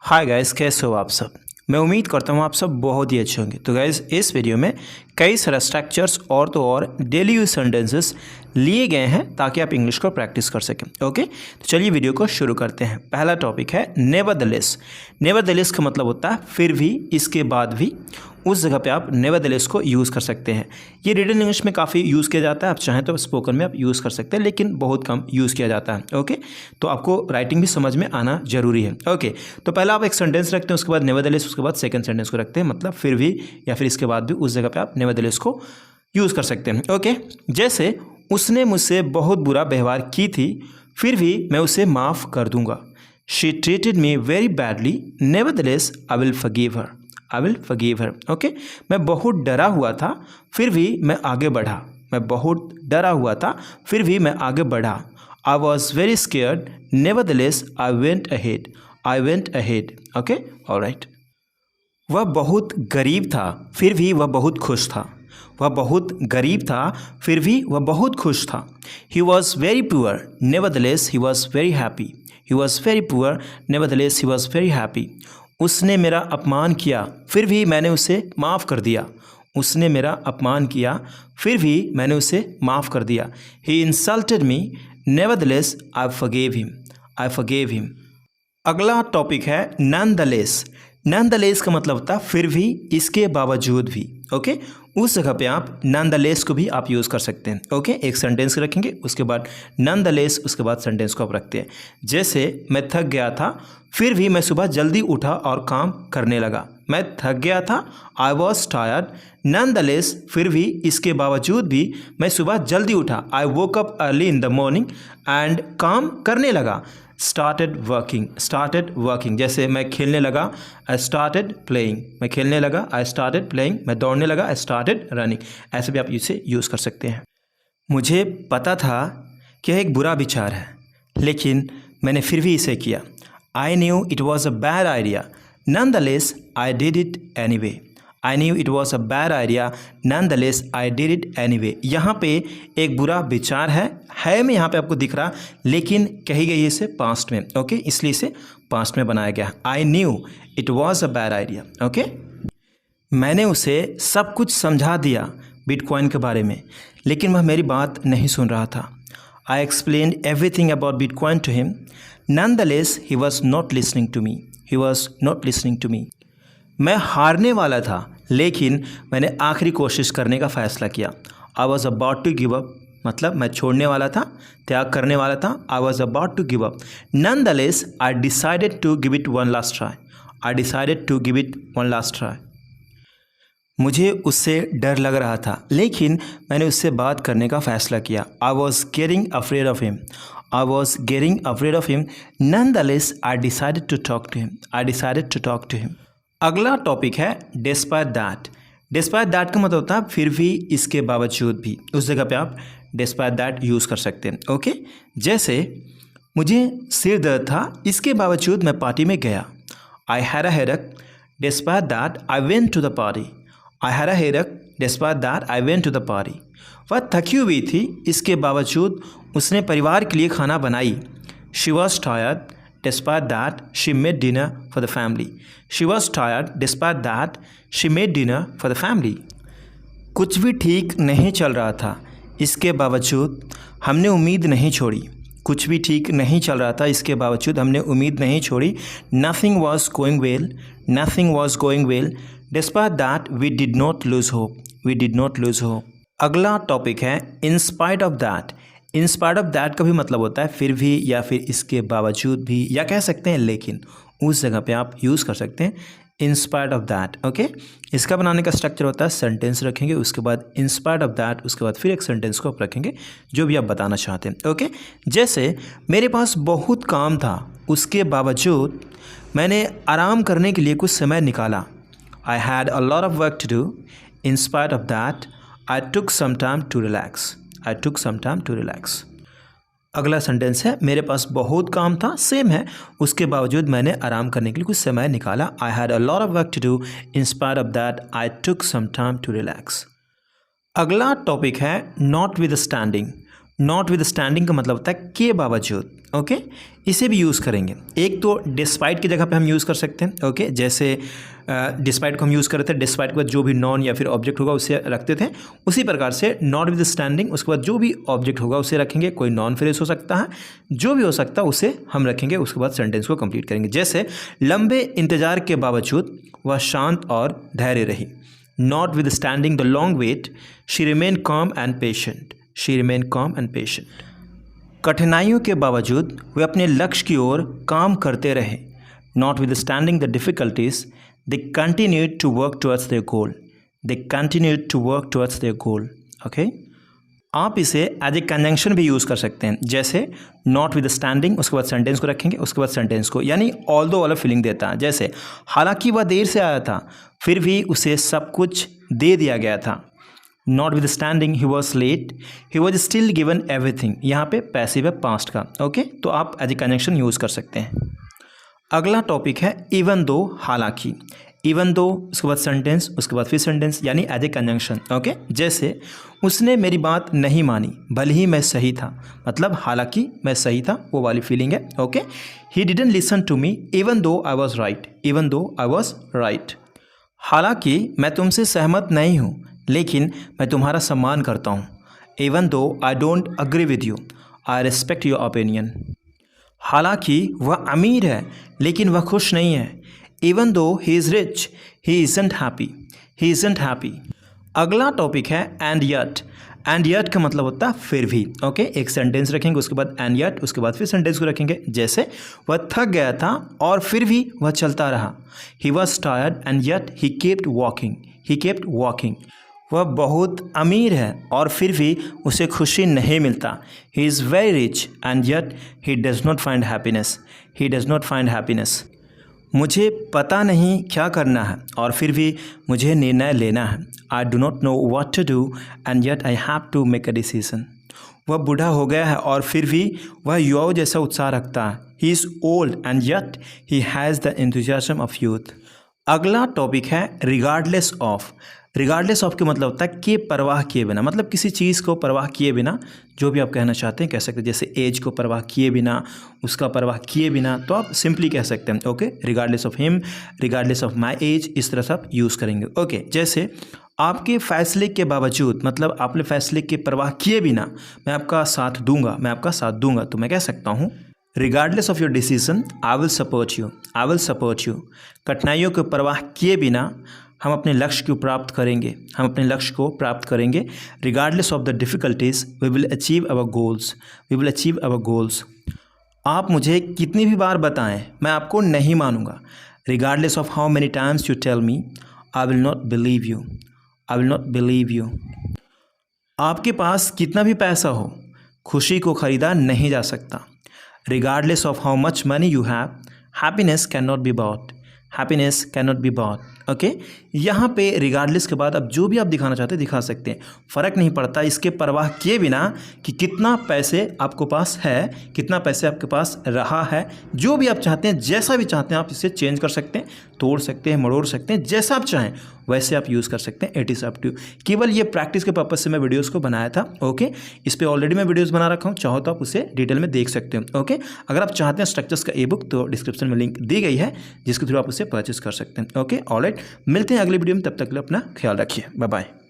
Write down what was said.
Hi guys, कैसे हो आप सब। मैं उम्मीद करता हूँ आप सब बहुत ही अच्छे होंगे। तो गाइस, इस वीडियो में कई सारे स्ट्रक्चर्स और तो और डेली यूज सेंटेंसेस लिए गए हैं ताकि आप इंग्लिश को प्रैक्टिस कर सकें। ओके, तो चलिए वीडियो को शुरू करते हैं। पहला टॉपिक है नेवरदलेस। नेवरदलेस का मतलब होता है फिर भी, इसके बाद भी। उस जगह पे आप नेवरदलेस को यूज़ कर सकते हैं। ये रिटन इंग्लिश में काफ़ी यूज़ किया जाता है। आप चाहें तो स्पोकन में आप यूज़ कर सकते हैं, लेकिन बहुत कम यूज़ किया जाता है। ओके, तो आपको राइटिंग भी समझ में आना जरूरी है। ओके, तो पहला आप एक सेंटेंस रखते हैं, उसके बाद नेवरदलेस, उसके बाद सेकंड सेंटेंस को रखते हैं, मतलब फिर भी या फिर इसके बाद भी। उस जगह पे आप नेवरदलेस को यूज़ कर सकते हैं। ओके, जैसे उसने मुझसे बहुत बुरा व्यवहार की थी, फिर भी मैं उसे माफ़ कर दूंगा। She treated me very badly, nevertheless I will forgive her. I will forgive her. Okay, मैं बहुत डरा हुआ था, फिर भी मैं आगे बढ़ा। मैं बहुत डरा हुआ था, फिर भी मैं आगे बढ़ा। I was very scared, nevertheless I went ahead. I went ahead. Okay, alright. वह बहुत गरीब था, फिर भी वह बहुत खुश था। वह बहुत गरीब था, फिर भी वह बहुत खुश था। He was very poor, nevertheless he was very happy. He was very poor, nevertheless he was very happy. उसने मेरा अपमान किया, फिर भी मैंने उसे माफ़ कर दिया। उसने मेरा अपमान किया, फिर भी मैंने उसे माफ़ कर दिया। ही इंसल्टेड मी, नेवरदलेस आई फॉरगेव हिम। आई फॉरगेव हिम। अगला टॉपिक है नॉनदलेस। नॉनदलेस का मतलब होता है फिर भी, इसके बावजूद भी। ओके, उस जगह पे आप नॉनदलेस को भी आप यूज़ कर सकते हैं। ओके, एक सेंटेंस रखेंगे, उसके बाद नॉनदलेस, उसके बाद सेंटेंस को आप रखते हैं। जैसे मैं थक गया था, फिर भी मैं सुबह जल्दी उठा और काम करने लगा। मैं थक गया था, आई वॉज टायर्ड, नॉनदलेस फिर भी, इसके बावजूद भी मैं सुबह जल्दी उठा। I woke up early in the morning and काम करने लगा। Started working, started working. जैसे मैं खेलने लगा, आई स्टार्टेड प्लेइंग। मैं खेलने लगा, आई स्टार्टेड प्लेइंग। मैं दौड़ने लगा, आई स्टार्टेड रनिंग। ऐसे भी आप इसे यूज़ कर सकते हैं। मुझे पता था कि यह एक बुरा विचार है, लेकिन मैंने फिर भी इसे किया। I knew it was a bad idea, nonetheless I did it anyway. I knew it was a bad idea, nonetheless I did it anyway. यहाँ पे एक बुरा विचार है में यहाँ पे आपको दिख रहा, लेकिन कही गई इसे पास्ट में। ओके, इसलिए इसे पास्ट में बनाया गया। I knew it was a bad idea. Okay, मैंने उसे सब कुछ समझा दिया बिटकॉइन के बारे में, लेकिन वह मेरी बात नहीं सुन रहा था। I explained everything about bitcoin to him, nonetheless he was not listening to me. He was not listening to me. मैं हारने वाला था, लेकिन मैंने आखिरी कोशिश करने का फ़ैसला किया। I was about to give up, मतलब मैं छोड़ने वाला था, त्याग करने वाला था। I was about to give up, nonetheless I decided to give it one last try. I decided to give it one last try. मुझे उससे डर लग रहा था, लेकिन मैंने उससे बात करने का फ़ैसला किया। I was getting afraid of him. I was getting afraid of him, nonetheless I decided to talk to him. I decided to talk to him. अगला टॉपिक है डिस्पाइट दैट। डिस्पाइट दैट का मतलब होता है फिर भी, इसके बावजूद भी। उस जगह पे आप डिस्पाइट दैट यूज़ कर सकते हैं। ओके, जैसे मुझे सिर दर्द था, इसके बावजूद मैं पार्टी में गया। I had a headache, despite that I went to the party. I had a headache, despite that I went to the party. वह थकी हुई थी, इसके बावजूद उसने परिवार के लिए खाना बनाई। She was tired, despite that she made dinner for the family. She was tired, despite that she made dinner for the family. कुछ भी ठीक नहीं चल रहा था, इसके बावजूद हमने उम्मीद नहीं छोड़ी। कुछ भी ठीक नहीं चल रहा था, इसके बावजूद हमने उम्मीद नहीं छोड़ी। Nothing was going well, nothing was going well, despite that we did not lose hope. We did not lose hope. अगला टॉपिक है in spite of that. In spite of that का भी मतलब होता है फिर भी, या फिर इसके बावजूद भी, या कह सकते हैं लेकिन। उस जगह पे आप यूज़ कर सकते हैं इन स्पाइट ऑफ दैट। ओके, इसका बनाने का स्ट्रक्चर होता है सेंटेंस रखेंगे, उसके बाद इन स्पाइट ऑफ दैट, उसके बाद फिर एक सेंटेंस को आप रखेंगे जो भी आप बताना चाहते हैं। ओके, जैसे मेरे पास बहुत काम था, उसके बावजूद मैंने आराम करने के लिए कुछ समय निकाला। I had a lot of work to do, in spite of that I took some time to relax. I took some time to relax. अगला सेंटेंस है मेरे पास बहुत काम था, सेम है, उसके बावजूद मैंने आराम करने के लिए कुछ समय निकाला। I had a lot of work to do, in spite of that I took some time to relax. अगला टॉपिक है notwithstanding. Notwithstanding का मतलब होता है के बावजूद। ओके, इसे भी यूज़ करेंगे। एक तो डिस्पाइट की जगह पे हम यूज़ कर सकते हैं। ओके, जैसे डिस्पाइट को हम यूज़ करते थे, डिस्पाइट के बाद जो भी नॉन या फिर ऑब्जेक्ट होगा उसे रखते थे, उसी प्रकार से नॉट विद स्टैंडिंग, उसके बाद जो भी ऑब्जेक्ट होगा उसे रखेंगे। कोई नॉन फ्रेज हो सकता है, जो भी हो सकता है उसे हम रखेंगे, उसके बाद सेंटेंस को कंप्लीट करेंगे। जैसे लंबे इंतजार के बावजूद वह शांत और धैर्य रही। Notwithstanding the long wait she remain calm and patient. She remain calm and patient. कठिनाइयों के बावजूद वे अपने लक्ष्य की ओर काम करते रहे। Notwithstanding the difficulties they continued to work towards their goal. They continued to work towards their goal. Okay, आप इसे एज ए कंजंक्शन भी यूज़ कर सकते हैं। जैसे नॉट विद स्टैंडिंग, उसके बाद सेंटेंस को रखेंगे, उसके बाद सेंटेंस को, यानी ऑल्दो वाला फीलिंग देता है। जैसे हालांकि वह देर से आया था, फिर भी उसे सब कुछ दे दिया गया था। Notwithstanding he was late, he was still given everything. यहाँ पे पैसिव है पास्ट का। ओके, तो आप एज ए कंजंक्शन यूज़ कर सकते हैं। अगला टॉपिक है इवन दो, हालांकि। इवन दो, उसके बाद सेंटेंस, उसके बाद फिर सेंटेंस, यानी एज ए कंजंक्शन। ओके, जैसे उसने मेरी बात नहीं मानी भले ही मैं सही था, मतलब हालांकि मैं सही था, वो वाली फीलिंग है। Okay, he didn't listen to me even though I was right. Even though I was right. हालांकि मैं तुमसे सहमत नहीं हूँ, लेकिन मैं तुम्हारा सम्मान करता हूँ। Even though I don't agree with you, I respect your opinion. हालांकि वह अमीर है, लेकिन वह खुश नहीं है। Even though he is rich, he isn't happy. He isn't happy. अगला टॉपिक है एंड यट। एंड यट का मतलब होता है फिर भी। ओके, एक सेंटेंस रखेंगे, उसके बाद एंड यट, उसके बाद फिर सेंटेंस को रखेंगे। जैसे वह थक गया था और फिर भी वह चलता रहा। He was tired and yet he kept walking. He kept walking. वह बहुत अमीर है और फिर भी उसे खुशी नहीं मिलता। He is very rich and yet he does not find happiness. He does not find happiness. मुझे पता नहीं क्या करना है और फिर भी मुझे निर्णय लेना है। I do not know what to do and yet I have to make a decision. वह बूढ़ा हो गया है और फिर भी वह युवाओं जैसा उत्साह रखता है। He is old and yet he has the enthusiasm of youth. अगला टॉपिक है रिगार्डलेस ऑफ। रिगार्डलेस ऑफ के मतलब होता है कि परवाह किए बिना, मतलब किसी चीज़ को परवाह किए बिना, जो भी आप कहना चाहते हैं कह सकते हैं। जैसे एज को परवाह किए बिना, उसका परवाह किए बिना, तो आप सिंपली कह सकते हैं। Okay, regardless of him, regardless of my age, इस तरह से आप यूज़ करेंगे। ओके, जैसे आपके फैसले के बावजूद, मतलब आपने फैसले की परवाह किए बिना मैं आपका साथ दूंगा, मैं आपका साथ दूंगा, तो मैं कह सकता हूँ regardless of your decision I will support you. I will support you. कठिनाइयों की परवाह किए बिना हम अपने लक्ष्य को प्राप्त करेंगे। हम अपने लक्ष्य को प्राप्त करेंगे। Regardless of the difficulties we will achieve our goals. We will achieve our goals. आप मुझे कितनी भी बार बताएं, मैं आपको नहीं मानूंगा। Regardless of how many times you tell me I will not believe you. I will not believe you. आपके पास कितना भी पैसा हो, खुशी को ख़रीदा नहीं जा सकता। Regardless of how much money you have, happiness can not be bought. Happiness can not be bought. Okay, यहाँ पे रिगार्डलेस के बाद अब जो भी आप दिखाना चाहते हैं दिखा सकते हैं, फ़र्क नहीं पड़ता इसके परवाह किए बिना कि कितना पैसे आपके पास है, कितना पैसे आपके पास रहा है। जो भी आप चाहते हैं, जैसा भी चाहते हैं, आप इसे चेंज कर सकते हैं, तोड़ सकते हैं, मरोड़ सकते हैं, जैसा आप चाहें वैसे आप यूज़ कर सकते हैं। It is up to. केवल ये प्रैक्टिस के पर्पज़ से मैं वीडियोज़ को बनाया था। ओके, इस पर ऑलरेडी मैं वीडियोज़ बना रखा हूँ, चाहो तो आप उसे डिटेल में देख सकते हो। ओके, अगर आप चाहते हैं स्ट्रक्चर्स का ई बुक तो डिस्क्रिप्शन में लिंक दी गई है, जिसके थ्रू आप उसे परचेस कर सकते हैं। ओके, ऑलराइट, मिलते हैं अगले वीडियो में, तब तक के लिए अपना ख्याल रखिए। Bye bye.